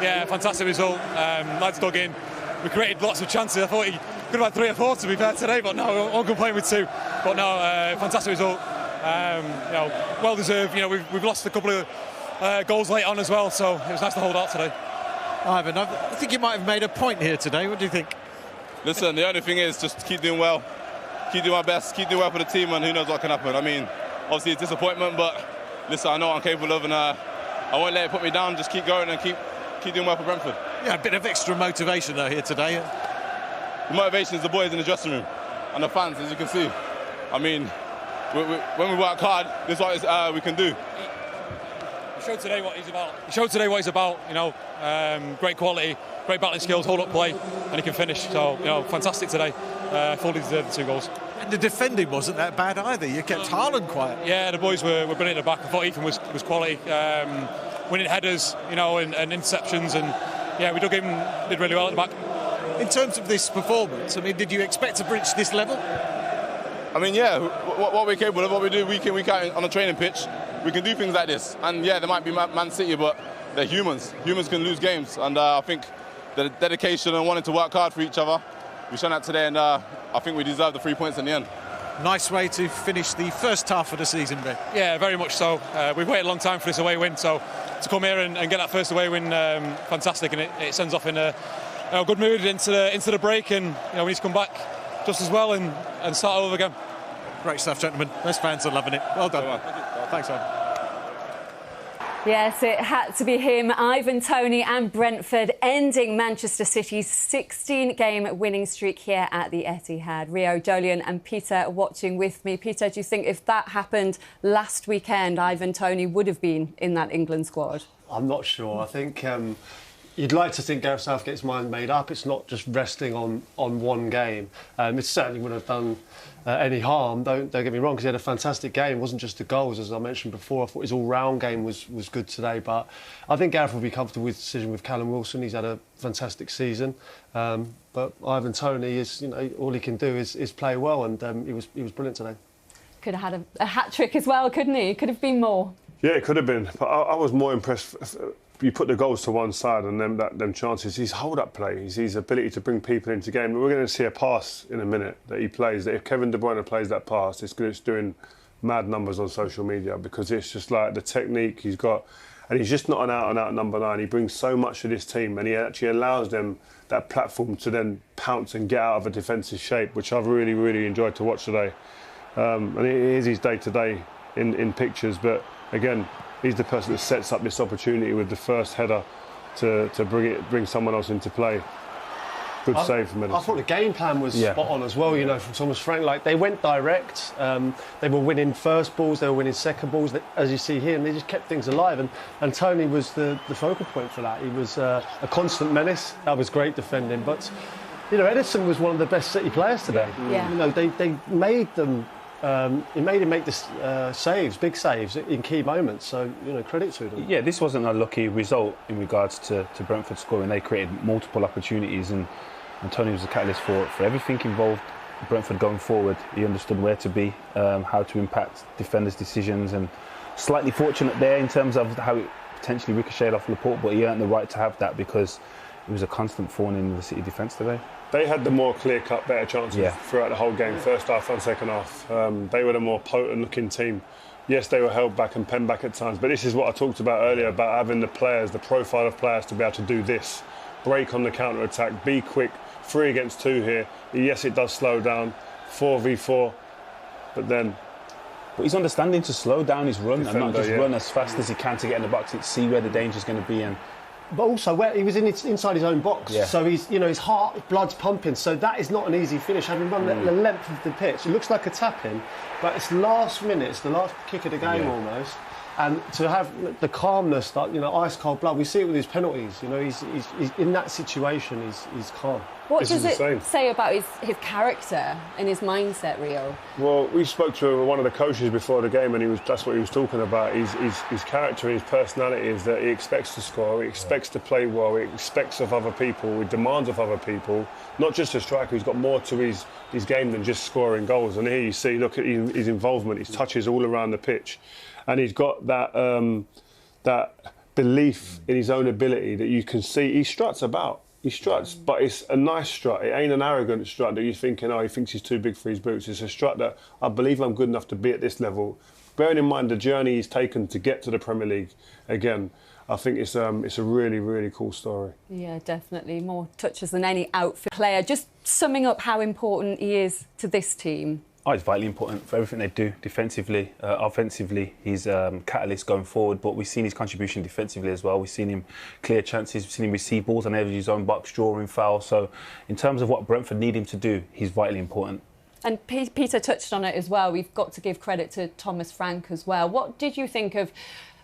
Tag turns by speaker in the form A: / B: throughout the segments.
A: Yeah, fantastic result. Lads dug in. We created lots of chances. I thought he could have had 3 or 4 to be fair today, but no, I won't complain with 2. But no, fantastic result. Well deserved. We've lost a couple of goals late on as well, so it was nice to hold out today.
B: Ivan, I think you might have made a point here today. What do you think?
C: Listen, the only thing is just keep doing well, keep doing my best, keep doing well for the team, and who knows what can happen. I mean, obviously it's disappointment, but listen, I know what I'm capable of, and I won't let it put me down. Just keep going and keep doing well for Brentford.
B: Yeah, a bit of extra motivation though here today.
C: The motivation is the boys in the dressing room and the fans, as you can see. I mean, when we work hard, this is what we can do.
A: He showed today what he's about. He showed today what he's about. Great quality, great battling skills, hold up play, and he can finish. So fantastic today. Fully deserved the 2 goals.
B: And the defending wasn't that bad either. You kept Haaland quiet.
A: Yeah, the boys were brilliant at the back. I thought Ethan was quality, winning headers, and interceptions, and yeah, we dug in, did really well at the back.
B: In terms of this performance, I mean, did you expect to reach this level?
C: I mean, yeah, what we're capable of, what we do week in, week out on a training pitch, we can do things like this. And yeah, there might be Man City, but they're humans. Humans can lose games, and I think the dedication and wanting to work hard for each other, we've shown that today, and I think we deserve the 3 points in the end. Nice way to finish the first half of the season, Ben.
A: Yeah, very much so. We've waited a long time for this away win, so to come here and get that first away win, fantastic, and it sends off in a good mood into the break, and we need to come back just as well and start over again.
B: Great stuff, gentlemen. Those fans are loving it. Well done. Thanks, Ivan.
D: Yes, it had to be him, Ivan Toney and Brentford ending Manchester City's 16-game winning streak here at the Etihad. Rio, Jolyon and Peter watching with me. Peter, do you think if that happened last weekend, Ivan Toney would have been in that England squad?
E: I'm not sure. I think you'd like to think Gareth Southgate's mind made up. It's not just resting on one game. It certainly wouldn't have done any harm, don't get me wrong, because he had a fantastic game. It wasn't just the goals, as I mentioned before. I thought his all-round game was good today, but I think Gareth will be comfortable with the decision with Callum Wilson. He's had a fantastic season, but Ivan Toney is, all he can do is play well, and he was brilliant today.
D: Could have had a hat-trick as well, couldn't he? Could have been more.
F: Yeah, it could have been, but I was more impressed. You put the goals to one side and them chances, his hold-up play, his ability to bring people into game. We're going to see a pass in a minute that he plays, that if Kevin De Bruyne plays that pass, it's doing mad numbers on social media, because it's just like the technique he's got, and he's just not an out-and-out number 9. He brings so much to this team, and he actually allows them that platform to then pounce and get out of a defensive shape, which I've really, really enjoyed to watch today. And it is his day-to-day in pictures, but again, he's the person that sets up this opportunity with the first header to bring someone else into play. Good save from Edison.
E: I thought the game plan was spot on as well, from Thomas Frank. Like, they went direct, they were winning first balls, they were winning second balls, as you see here, and they just kept things alive. And Toney was the focal point for that. He was a constant menace. That was great defending. But, Edison was one of the best City players today.
D: Yeah.
E: They made them... It made him make saves, big saves in key moments. So, credit to them.
G: Yeah, this wasn't a lucky result in regards to Brentford scoring. They created multiple opportunities, and Toney was the catalyst for everything involved Brentford going forward. He understood where to be, how to impact defenders' decisions, and slightly fortunate there in terms of how it potentially ricocheted off Laporte, but he earned the right to have that because it was a constant thorn in the City defence today.
F: They had the more clear-cut, better chances throughout the whole game, first half and second half. They were the more potent-looking team. Yes, they were held back and penned back at times, but this is what I talked about earlier, about having the players, the profile of players to be able to do this. Break on the counter-attack, be quick, 3 against 2 here. Yes, it does slow down, 4v4, but then...
G: But he's understanding to slow down his run and not just run as fast as he can to get in the box, to see where the danger's going to be.
E: But also, he was inside his own box, so he's, his heart, his blood's pumping. So that is not an easy finish. Having run the length of the pitch, it looks like a tap-in, but it's last minute, it's the last kick of the game almost. And to have the calmness, that ice cold blood, we see it with his penalties. He's in that situation, he's calm.
D: What does it say about his character and his mindset, Rio?
F: Well, we spoke to one of the coaches before the game, and that's what he was talking about. His character and his personality is that he expects to score, he expects to play well, he expects of other people, he demands of other people. Not just a striker, he's got more to his game than just scoring goals. And here you see, look at his involvement, his touches all around the pitch. And he's got that belief in his own ability that you can see. He struts about. He struts, but it's a nice strut. It ain't an arrogant strut that you're thinking, oh, he thinks he's too big for his boots. It's a strut that I believe I'm good enough to be at this level. Bearing in mind the journey he's taken to get to the Premier League again, I think it's a really, really cool story.
D: Yeah, definitely. More touches than any outfield player. Just summing up how important he is to this team.
G: Oh, he's vitally important for everything they do defensively, offensively. He's catalyst going forward, but we've seen his contribution defensively as well. We've seen him clear chances, we've seen him receive balls on his own box, drawing fouls. So in terms of what Brentford need him to do, he's vitally important. And
D: Peter touched on it as well. We've got to give credit to Thomas Frank as well. What did you think of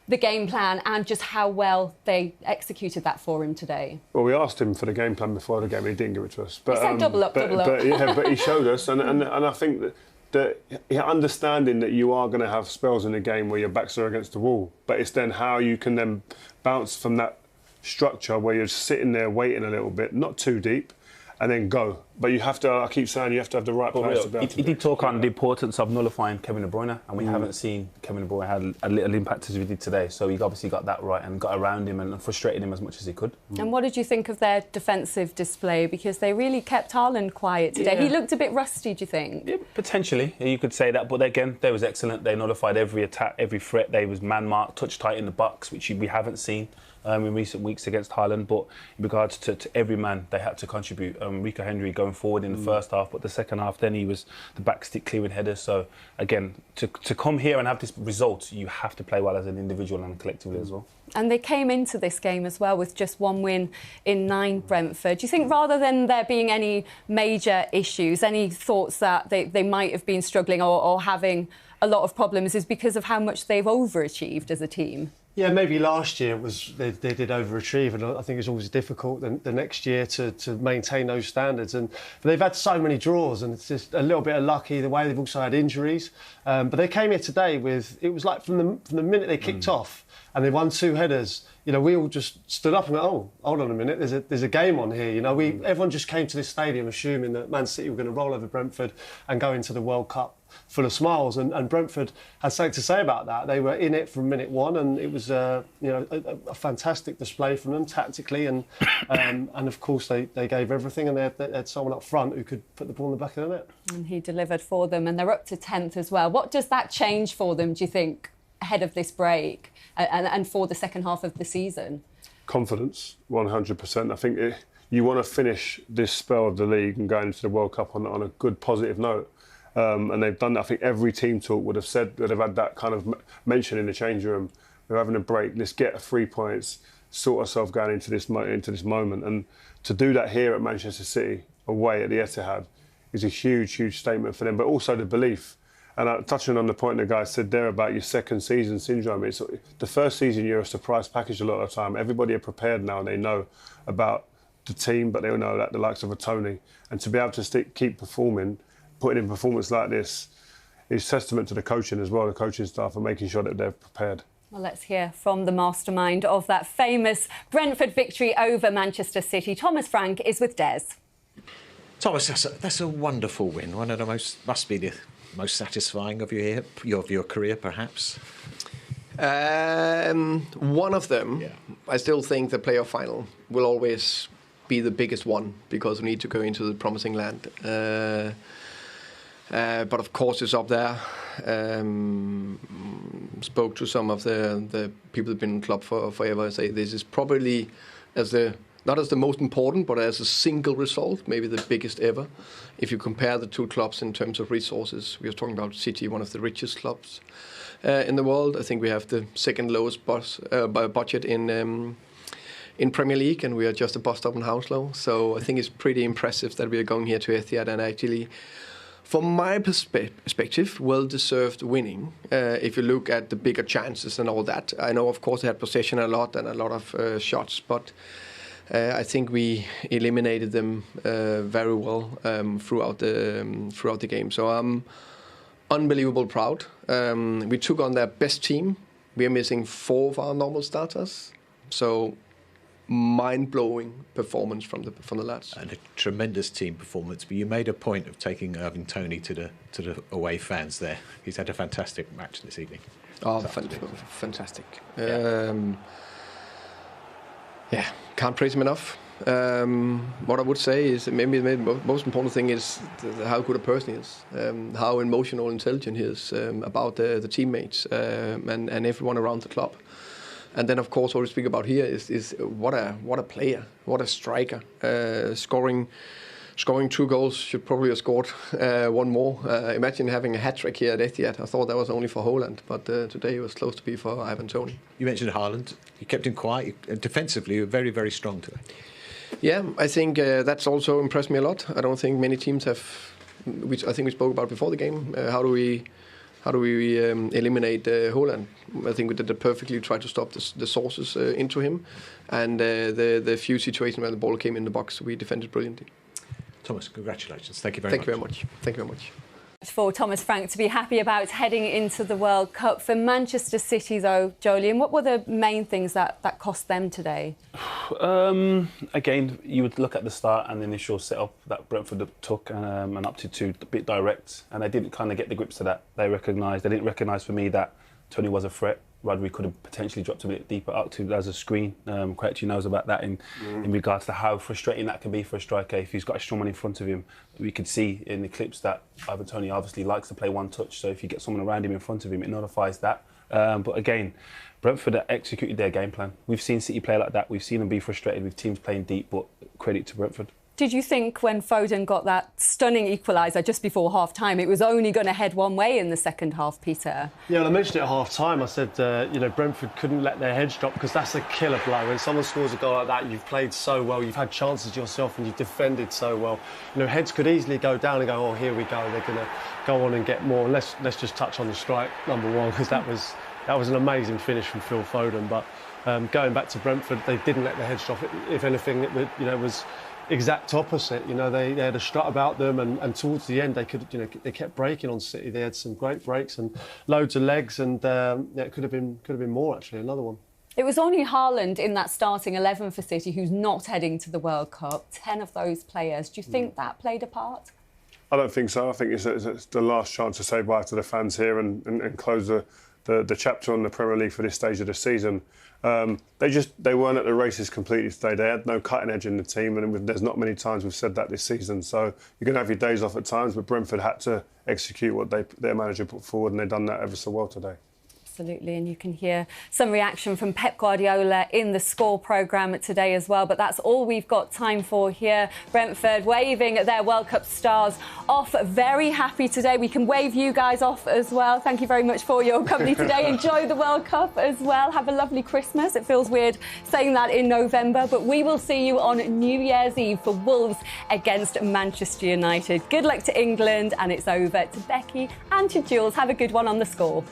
D: the game plan and just how well they executed that for him today?
F: Well, we asked him for the game plan before the game and he didn't give it to us.
D: But, he said double up.
F: But he showed us, and I think that understanding that you are going to have spells in the game where your backs are against the wall, but it's then how you can then bounce from that structure where you're sitting there waiting a little bit, not too deep, and then go. But you have to, I keep saying, you have to have the right players to be able to.
G: He did talk on the importance of nullifying Kevin De Bruyne, and we haven't seen Kevin De Bruyne had a little impact as we did today. So he obviously got that right and got around him and frustrated him as much as he could.
D: And what did you think of their defensive display? Because they really kept Haaland quiet today. Yeah. He looked a bit rusty, do you think? Yeah,
G: potentially, you could say that. But again, they was excellent. They nullified every attack, every threat. They was man-marked, touch tight in the box, which we haven't seen in recent weeks against Haaland. But in regards to every man, they had to contribute. Rico Henry going forward in the first half, but the second half, then he was the backstick clearing headers. So again, to come here and have this result, you have to play well as an individual and collectively as well.
D: And they came into this game as well with just one win in 9, Brentford. Do you think rather than there being any major issues, any thoughts that they might have been struggling or having a lot of problems is because of how much they've overachieved as a team? Yeah,
E: maybe last year was they did overachieve, and I think it's always difficult the next year to maintain those standards. But they've had so many draws, and it's just a little bit of luck either way. They've also had injuries, but they came here today with, it was like from the minute they kicked off and they won 2 headers. You know, we all just stood up and went, oh, hold on a minute, there's a game on here. You know, everyone just came to this stadium assuming that Man City were going to roll over Brentford and go into the World Cup full of smiles, and Brentford had something to say about that. They were in it from minute one, and it was a fantastic display from them tactically, and of course they gave everything, and they had someone up front who could put the ball in the back of the net.
D: And he delivered for them, and they're up to 10th as well. What does that change for them, do you think, ahead of this break and for the second half of the season?
F: Confidence, 100%. I think you want to finish this spell of the league and go into the World Cup on a good, positive note. And they've done that. I think every team talk would have said that they've had that kind of mention in the change room. We're having a break. Let's get 3 points, sort ourselves going into this moment. And to do that here at Manchester City, away at the Etihad, is a huge, huge statement for them. But also the belief. And touching on the point the guy said there about your second season syndrome, it's the first season you're a surprise package a lot of the time. Everybody are prepared now and they know about the team, but they all know that the likes of a Tony. And to be able to keep performing, putting in performance like this is testament to the coaching as well, the coaching staff, and making sure that they're prepared.
D: Well, let's hear from the mastermind of that famous Brentford victory over Manchester City. Thomas Frank is with Des.
H: Thomas, that's a wonderful win. One of the must be the most satisfying of your career, perhaps.
I: One of them. Yeah. I still think the playoff final will always be the biggest one because we need to go into the promising land. But of course it's up there. Spoke to some of the people who've been in the club for forever and say this is probably not as the most important, but as a single result, maybe the biggest ever. If you compare the 2 clubs in terms of resources, we are talking about City, one of the richest clubs in the world. I think we have the second lowest budget in Premier League, and we are just a bus stop in Hounslow. So I think it's pretty impressive that we are going here to Etihad and actually, from my perspective, well-deserved winning. If you look at the bigger chances and all that, I know, of course, they had possession a lot and a lot of shots, but I think we eliminated them very well throughout the game. So I'm unbelievable proud. We took on their best team. We are missing 4 of our normal starters. So mind-blowing performance from the lads.
H: And a tremendous team performance. But you made a point of taking Tony to the away fans there. He's had a fantastic match this evening.
I: Oh, fantastic.
H: Yeah.
I: Yeah, can't praise him enough. What I would say is maybe the most important thing is how good a person he is, how emotional, intelligent he is about the teammates and everyone around the club. And then, of course, what we speak about here is what a player, what a striker, Scoring 2 goals, should probably have scored 1 more. Imagine having a hat-trick here at Etihad. I thought that was only for Haaland, but today it was close to be for Ivan Toney.
H: You mentioned Haaland. You kept him quiet. Defensively, you were very, very strong today.
I: Yeah, I think that's also impressed me a lot. I don't think many teams have, which I think we spoke about before the game, how do we eliminate Haaland? I think we did it perfectly, tried to stop the sources into him. And the few situations where the ball came in the box, we defended brilliantly.
H: Thomas, congratulations. Thank you very much.
I: Thank you very much. Thank you very much.
D: For Thomas Frank to be happy about heading into the World Cup. For Manchester City, though, Jolien, what were the main things that cost them today?
G: Again, you would look at the start and the initial setup that Brentford took and up to a bit direct, and they didn't kind of get the grips to that. They didn't recognise for me that Tony was a threat. Rodri could have potentially dropped a bit deeper up to as a screen. Kelechi knows about that in regards to how frustrating that can be for a striker if he's got a strong man in front of him. We could see in the clips that Ivan Toney obviously likes to play one touch, so if you get someone around him in front of him, it nullifies that. But again, Brentford executed their game plan. We've seen City play like that. We've seen them be frustrated with teams playing deep, but credit to Brentford.
D: Did you think when Foden got that stunning equaliser just before half-time, it was only going to head one way in the second half, Peter?
E: Yeah, well, I mentioned it at half-time. I said, Brentford couldn't let their heads drop because that's a killer blow. When someone scores a goal like that, you've played so well, you've had chances yourself and you've defended so well. Heads could easily go down and go, oh, here we go, they're going to go on and get more. Let's just touch on the strike, number one, because that was an amazing finish from Phil Foden. But going back to Brentford, they didn't let their heads drop. If anything, it was exact opposite. They had a strut about them, and towards the end they kept breaking on City. They had some great breaks and loads of legs, and it could have been more actually. Another one.
D: It was only Haaland in that starting 11 for City who's not heading to the World Cup. 10 of those players. Do you think that played a part?
F: I don't think so. I think it's the last chance to say bye to the fans here and close the chapter on the Premier League for this stage of the season. They weren't at the races completely today. They had no cutting edge in the team, and there's not many times we've said that this season. So you're going to have your days off at times, but Brentford had to execute what their manager put forward, and they've done that ever so well today.
D: Absolutely, and you can hear some reaction from Pep Guardiola in the Score programme today as well. But that's all we've got time for here. Brentford waving their World Cup stars off. Very happy today. We can wave you guys off as well. Thank you very much for your company today. Enjoy the World Cup as well. Have a lovely Christmas. It feels weird saying that in November, but we will see you on New Year's Eve for Wolves against Manchester United. Good luck to England, and it's over to Becky and to Jules. Have a good one on the Score.